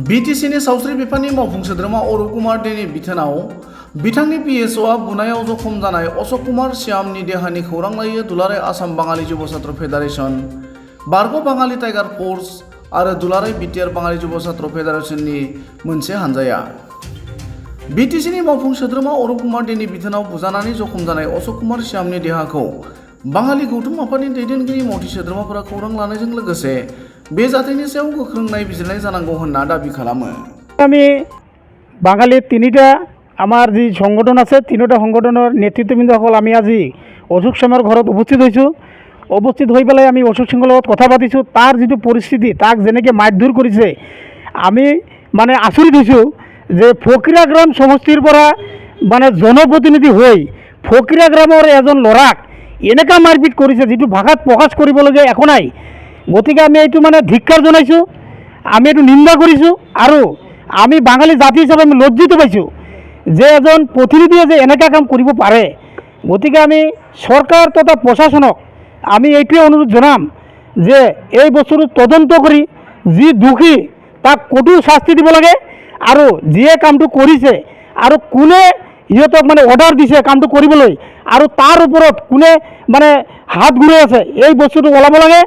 बिटिसिनि सावस्रि बिफाननि मावफुं सोद्रोमा अरुप कुमार देनि बिथोनाव बिथांनि पिएसअआ बुनायाव जखम जानाय अशोक कुमार श्यामनि देहानि खौरां लायो दुलाराय आसाम बाङालि जुब छात्र फेडारेशन, बारग' बाङालि टाइगार फर्स आरो दुलाराय बिटिआर बाङालि जुब छात्र फेडारेशननि मोनसे हानजाया। बिटिसिनि मावफुं सोद्रोमा अरुप कुमार देनि बिथोनाव बुजानानै जखम जानाय अशोक कुमार श्यामनि देहाखौ बाङालि गौथुम आफादनि दैदेनगिरि मावथि सोद्रोमाफोरा खौरां लानायजों लोगोसे बे जाथायनि सायाव गोख्रों नायबिजिरनाय जानांगौ होनना दाबि खालामो। আমি বাঙালি তিনিটা আমাৰ যি সংগঠন আছে তিনিটা সংগঠনৰ নেতৃত্ববৃন্দসকল আমি আজি অশোক শ্যামৰ ঘৰত উপস্থিত হৈছোঁ। উপস্থিত হৈ পেলাই আমি অশোক সিঙৰ লগত কথা পাতিছোঁ। তাৰ যিটো পৰিস্থিতি, তাক যেনেকৈ মাৰধৰ কৰিছে, আমি মানে আচৰিত হৈছোঁ যে ফকিৰাগ্ৰাম সমষ্টিৰ পৰা মানে জনপ্ৰতিনিধি হৈ ফকিৰাগ্ৰামৰ এজন ল'ৰাক এনেকুৱা মাৰপিট কৰিছে, যিটো ভাষাত প্ৰকাশ কৰিবলগীয়া একো নাই। গতিকে আমি এইটো মানে ধিক্কাৰ জনাইছোঁ, আমি এইটো নিন্দা কৰিছোঁ আৰু আমি বাঙালী জাতি হিচাপে আমি লজ্জিত পাইছোঁ যে এজন প্ৰতিনিধিয়ে যে এনেকুৱা কাম কৰিব পাৰে। গতিকে আমি চৰকাৰ তথা প্ৰশাসনক আমি এইটোৱে অনুৰোধ জনাম যে এই বস্তুটো তদন্ত কৰি যি দোষী তাক কঠোৰ শাস্তি দিব লাগে আৰু যিয়ে কামটো কৰিছে আৰু কোনে সিহঁতক মানে অৰ্ডাৰ দিছে কামটো কৰিবলৈ আৰু তাৰ ওপৰত কোনে মানে হাত ঘূৰাই আছে এই বস্তুটো ওলাব লাগে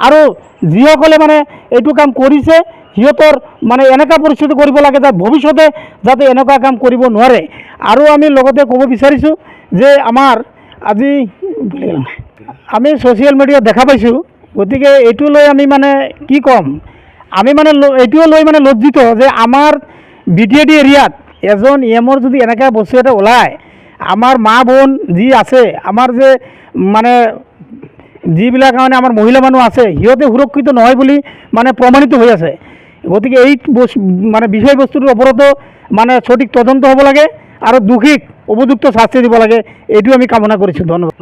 আৰু যিসকলে মানে এইটো কাম কৰিছে সিহঁতৰ মানে এনেকুৱা পৰিস্থিতি কৰিব লাগে যে ভৱিষ্যতে যাতে এনেকুৱা কাম কৰিব নোৱাৰে। আৰু আমি লগতে ক'ব বিচাৰিছোঁ যে আমাৰ আজি আমি ছ'চিয়েল মিডিয়াত দেখা পাইছোঁ। গতিকে এইটো লৈ আমি মানে কি ক'ম, আমি মানে এইটোও লৈ মানে লজ্জিত যে আমাৰ বিটিএডি এৰিয়াত এজন ইএমৰ যদি এনেকুৱা বস্তু এটা ওলায়, আমাৰ মা বোন যি আছে, আমাৰ যে মানে যিবিলাক মানে আমাৰ মহিলা মানুহ আছে সিহঁতে সুৰক্ষিত নহয় বুলি মানে প্ৰমাণিত হৈ আছে। গতিকে এই মানে বিষয়বস্তুটোৰ ওপৰতো মানে সঠিক তদন্ত হ'ব লাগে আৰু দোষীক উপযুক্ত শাস্তি দিব লাগে, এইটো আমি কামনা কৰিছোঁ। ধন্যবাদ।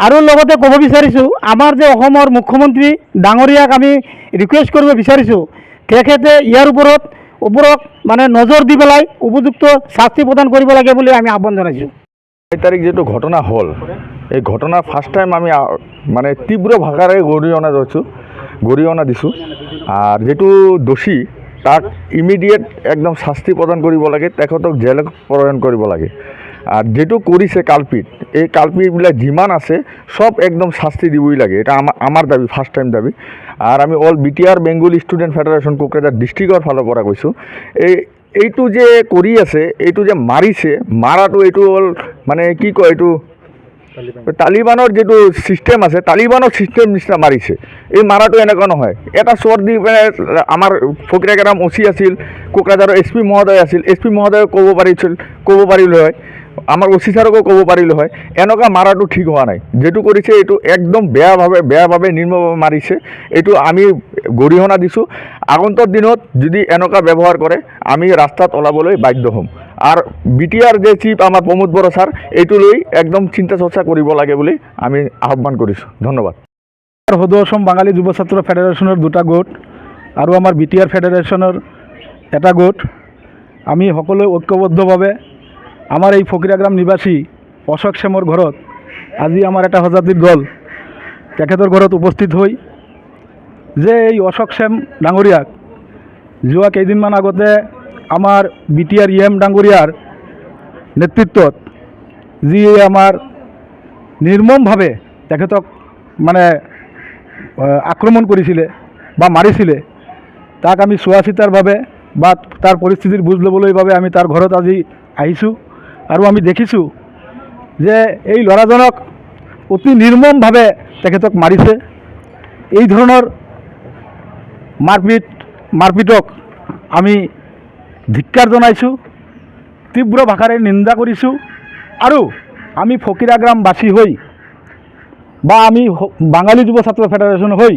আৰু লগতে ক'ব বিচাৰিছোঁ আমাৰ যে অসমৰ মুখ্যমন্ত্ৰী ডাঙৰীয়াক আমি ৰিকুৱেষ্ট কৰিব বিচাৰিছোঁ, তেখেতে ইয়াৰ ওপৰত মানে নজৰ দি পেলাই উপযুক্ত শাস্তি প্ৰদান কৰিব লাগে বুলি আমি আহ্বান জনাইছোঁ। 6 তাৰিখ যেটো ঘটনা হ'ল, এই ঘটনা ফাৰ্ষ্ট টাইম আমি মানে তীব্ৰ ভাষাৰে গৰিহণা দিছোঁ আৰ যেটো দোষী তাক ইমিডিয়েট একদম শাস্তি প্ৰদান কৰিব লাগে, তেখেতক জেলত প্ৰেৰণ কৰিব লাগে। আৰ যেটো কৰিছে কালপিট, এই কালপিটবিলাক যিমান আছে সব একদম শাস্তি দিবই লাগে, এটা আমাৰ দাবী, ফাৰ্ষ্ট টাইম দাবী। আৰ আমি all BTR Bengali student federation Kokrajhar ডিষ্ট্ৰিক্টৰ ফালৰ পৰা কৈছোঁ, এইটো যে কৰি আছে, এইটো যে মাৰিছে, মাৰাটো এইটো হ'ল মানে কি কয়, এইটো তালিবানৰ যেটো ছিষ্টেম আছে, তালিবানৰ ছিষ্টেম নিচিনা মাৰিছে। এই মাৰাটো এনেকুৱা নহয়, এটা চৰ দি পেলাই আমাৰ ফকিৰাগ্ৰাম OC আছিল, কোকৰাঝাৰৰ SP মহোদয় আছিল, SP মহোদয়ে ক'ব পাৰিলে হয়, আমাৰ OC ছাৰকো ক'ব পাৰিলে হয়। এনেকুৱা মাৰাটো ঠিক হোৱা নাই, যেটো কৰিছে এইটো একদম বেয়াভাৱে নিৰ্মমভাৱে মাৰিছে। এইটো আমি গৰিহণা দিছোঁ। আগন্তুক দিনত যদি এনেকুৱা ব্যৱহাৰ কৰে আমি ৰাস্তাত ওলাবলৈ বাধ্য হ'ম। আৰ বিটিআৰ যে চিফ আমাৰ প্ৰমোদ বড় স্যাৰ এইটো লৈ একদম চিন্তা চৰ্চা কৰিব লাগে বুলি আমি আহ্বান কৰিছোঁ। ধন্যবাদ। সদৌ অসম বাঙালী যুৱ ছাত্ৰ ফেডাৰেশ্যনৰ 2টা গোট আৰু আমাৰ বিটিআৰ ফেডাৰেশ্যনৰ এটা গোট, আমি সকলোৱে ঐক্যবদ্ধভাৱে আমাৰ এই ফকিৰাগ্ৰাম নিবাসী অশোক শ্যামৰ ঘৰত আজি আমাৰ এটা সজাতিৰ দল তেখেতৰ ঘৰত উপস্থিত হৈ যে এই অশোক শ্যাম ডাঙৰীয়াক যোৱা কেইদিনমান আগতে আমাৰ বিটিআৰ EM ডাঙৰীয়াৰ নেতৃত্বত যি আমাৰ নিৰ্মমভাৱে তেখেতক মানে আক্ৰমণ কৰিছিলে বা মাৰিছিলে, তাক আমি চোৱা চিতাৰ বাবে বা তাৰ পৰিস্থিতিৰ বুজ ল'বলৈ বাবে আমি তাৰ ঘৰত আজি আহিছোঁ আৰু আমি দেখিছোঁ যে এই ল'ৰাজনক অতি নিৰ্মমভাৱে তেখেতক মাৰিছে। এই ধৰণৰ মাৰপিটক আমি ধিক্কাৰ জনাইছোঁ, তীব্ৰ ভাষাৰে নিন্দা কৰিছোঁ আৰু আমি ফকিৰাগ্ৰামবাসী হৈ বা আমি বাঙালী যুৱ ছাত্ৰ ফেডাৰেশ্যন হৈ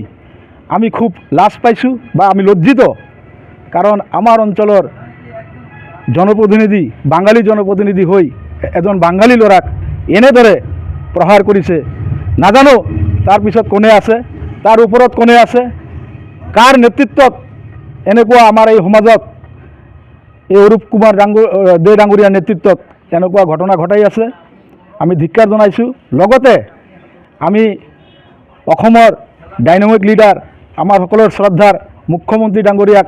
আমি খুব লাজ পাইছোঁ বা আমি লজ্জিত, কাৰণ আমাৰ অঞ্চলৰ জনপ্ৰতিনিধি, বাঙালী জনপ্ৰতিনিধি হৈ এজন বাঙালী ল'ৰাক এনেদৰে প্ৰহাৰ কৰিছে। নাজানো তাৰ পিছত কোনে আছে, তাৰ ওপৰত কোনে আছে, কাৰ নেতৃত্বত এনেকুৱা আমাৰ এই সমাজত এই অৰুপ কুমাৰ দে ডাঙৰীয়াৰ নেতৃত্বত এনেকুৱা ঘটনা ঘটাই আছে। আমি ধিক্কাৰ জনাইছোঁ। লগতে আমি অসমৰ ডাইনামিক লিডাৰ আমাৰ সকলৰ শ্ৰদ্ধাৰ মুখ্যমন্ত্ৰী ডাঙৰীয়াক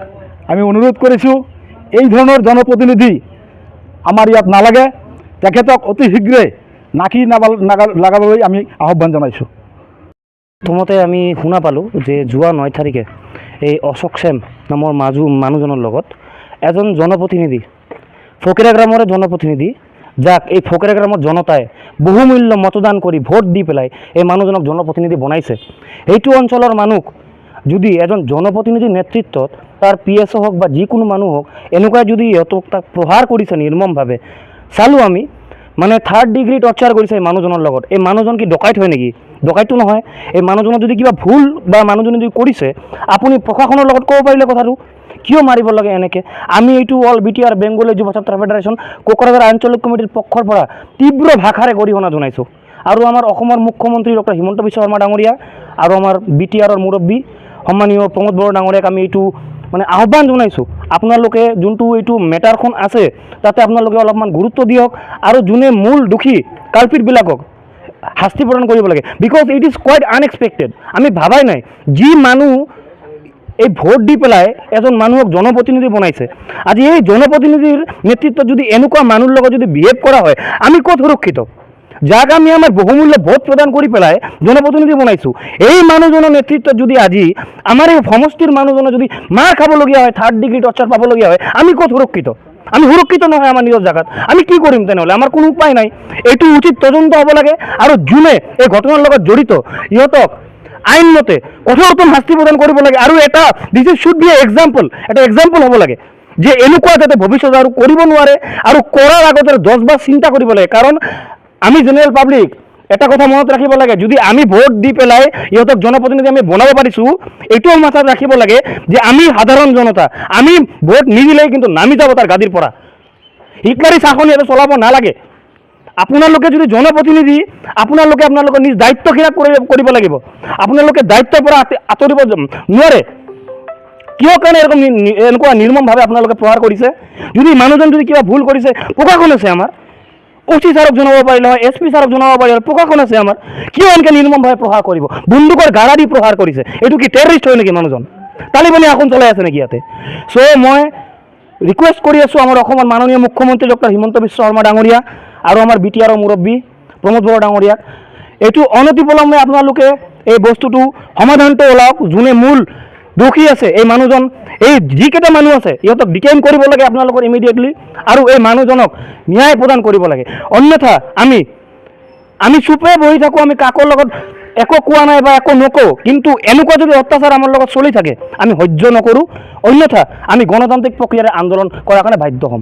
আমি অনুৰোধ কৰিছোঁ এই ধৰণৰ জনপ্ৰতিনিধি আমাৰ ইয়াত নালাগে, তেখেতক অতি শীঘ্ৰে নাকি লগাবলৈ আমি আহ্বান জনাইছোঁ। প্ৰথমতে আমি শুনা পালোঁ যে যোৱা 9 তাৰিখে এই অশোক সেন নামৰ মানুহজনৰ লগত এজন জনপ্ৰতিনিধি, ফকীৰা গ্ৰামৰে জনপ্ৰতিনিধি, যাক এই ফকীৰা গ্ৰামৰ জনতাই বহুমূল্য মতদান কৰি ভোট দি পেলাই এই মানুহজনক জনপ্ৰতিনিধি বনাইছে। এইটো অঞ্চলৰ মানুহ যদি এজন জনপ্ৰতিনিধিৰ নেতৃত্বত তাৰ PSO হওক বা যিকোনো মানুহ হওক এনেকুৱা যদি ইহঁতক তাক প্ৰহাৰ কৰিছে নিৰ্মমভাৱে, চালোঁ আমি মানে 3rd ডিগ্ৰী টৰ্চাৰ কৰিছে এই মানুহজনৰ লগত। এই মানুহজন কি ডকাইত হয় নেকি? ডকাইতটো নহয়। এই মানুহজনৰ যদি কিবা ভুল বা মানুহজনে যদি কৰিছে আপুনি প্ৰশাসনৰ লগত ক'ব পাৰিলে কথাটো, কিয় মাৰিব লাগে এনেকৈ? আমি এইটো অল BTR বেংগলী যুৱ ছাত্ৰ ফেডাৰেশ্যন কোকৰাঝাৰ আঞ্চলিক কমিটিৰ পক্ষৰ পৰা তীব্ৰ ভাষাৰে গৰিহণা জনাইছোঁ। আৰু আমাৰ অসমৰ মুখ্যমন্ত্ৰী ডক্টৰ হিমন্ত বিশ্ব শৰ্মা ডাঙৰীয়া আৰু আমাৰ BTRৰ মুৰব্বী সন্মানীয় প্ৰমোদ বড়ো ডাঙৰীয়াক আমি এইটো মানে আহ্বান জনাইছোঁ, আপোনালোকে যোনটো এইটো মেটাৰখন আছে তাতে আপোনালোকে অলপমান গুৰুত্ব দিয়ক আৰু যোনে মূল দোষী কালপিটবিলাকক শাস্তি প্ৰদান কৰিব লাগে। Because it is quiet unexpected. আমি ভাবাই নাই যি মানুহ এই ভোট দি পেলাই এজন মানুহক জনপ্ৰতিনিধি বনাইছে, আজি এই জনপ্ৰতিনিধিৰ নেতৃত্বত যদি এনেকুৱা মানুহৰ লগত যদি বিহেভ কৰা হয়, আমি ক'ত সুৰক্ষিত? যাক আমি আমাৰ বহুমূল্য ভোট প্ৰদান কৰি পেলাই জনপ্ৰতিনিধি বনাইছোঁ, এই মানুহজনৰ নেতৃত্বত যদি আজি আমাৰ এই সমষ্টিৰ মানুহজনে যদি মাৰ খাবলগীয়া হয়, 3rd ডিগ্ৰী টৰ্চাৰ পাবলগীয়া হয়, আমি ক'ত সুৰক্ষিত? আমি সুৰক্ষিত নহয় আমাৰ নিজৰ জেগাত। আমি কি কৰিম তেনেহ'লে? আমাৰ কোনো উপায় নাই। এইটো উচিত তদন্ত হ'ব লাগে আৰু যোনে এই ঘটনাৰ লগত জড়িত ইহঁতক আইনমতে কঠোৰতম শাস্তি প্ৰদান কৰিব লাগে। আৰু এটা this is should be example, এটা এক্সাম্পল হ'ব লাগে যে এনেকুৱা যাতে ভৱিষ্যতে আৰু কৰিব নোৱাৰে, আৰু কৰাৰ আগতে 10 বাৰ চিন্তা কৰিব লাগে। কাৰণ আমি জেনেৰেল পাব্লিক এটা কথা মনত ৰাখিব লাগে, যদি আমি ভোট দি পেলাই ইহঁতক জনপ্ৰতিনিধি আমি বনাব পাৰিছোঁ, এইটোও মাথাত ৰাখিব লাগে যে আমি সাধাৰণ জনতা, আমি ভোট নিদিলেই কিন্তু নামি যাব তাৰ গাদীৰ পৰা। হিটলাৰী শাসন ইয়াতে চলাব নালাগে। আপোনালোকে যদি জনপ্ৰতিনিধি, আপোনালোকে আপোনালোকৰ নিজ দায়িত্বখিনি কৰিব লাগিব। আপোনালোকে দায়িত্বৰ পৰা আঁতৰিব নোৱাৰে। কিয় কাৰণে এনেকুৱা নিৰ্মমভাৱে আপোনালোকে প্ৰহাৰ কৰিছে? যদি মানুহজন যদি কিবা ভুল কৰিছে, প্ৰশাসন আছে আমাৰ, OC ছাৰক জনাব পাৰিলে হয়, SP ছাৰক জনাব পাৰিলে, প্ৰশাসন আছে আমাৰ। কিয় এনেকৈ নিৰ্মমভাৱে প্ৰহাৰ কৰিব? বন্দুকৰ গাড়া দি প্ৰহাৰ কৰিছে। এইটো কি টেৰৰিষ্ট হয় নেকি মানুহজন? তালিবানী শাসন চলাই আছে নেকি ইয়াতে? চ' মই ৰিকুৱেষ্ট কৰি আছোঁ আমাৰ অসমৰ মাননীয় মুখ্যমন্ত্ৰী ডক্টৰ হিমন্ত বিশ্ব শৰ্মা ডাঙৰীয়া আৰু আমাৰ BTRৰ মুৰব্বী প্ৰমোদ বড়ো ডাঙৰীয়াক, এইটো অনতিপলমে আপোনালোকে এই বস্তুটো সমাধানটো ওলাওক। যোনে মূল দোষী আছে এই মানুহজন, এই যিকেইটা মানুহ আছে ইহঁতক ডিটেইন কৰিব লাগে আপোনালোকৰ ইমিডিয়েটলি, আৰু এই মানুহজনক ন্যায় প্ৰদান কৰিব লাগে। অন্যথা আমি চুপে বহি থাকোঁ, আমি কাকো লগত একো কোৱা নাই বা একো নকওঁ, কিন্তু এনেকুৱা যদি অত্যাচাৰ আমাৰ লগত চলি থাকে আমি সহ্য নকৰোঁ। অন্যথা আমি গণতান্ত্ৰিক প্ৰক্ৰিয়াৰে আন্দোলন কৰাৰ কাৰণে বাধ্য হ'ম।